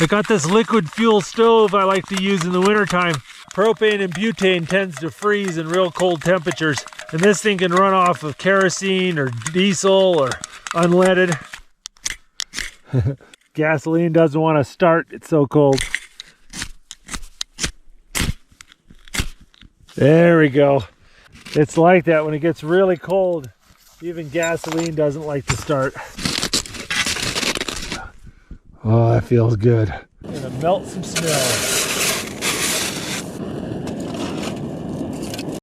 I got this liquid fuel stove I like to use in the wintertime. Propane and butane tends to freeze in real cold temperatures, and this thing can run off of kerosene or diesel or unleaded. Gasoline doesn't want to start, it's so cold. There we go. It's like that when it gets really cold. Even gasoline doesn't like to start. Oh, that feels good. I'm gonna melt some snow.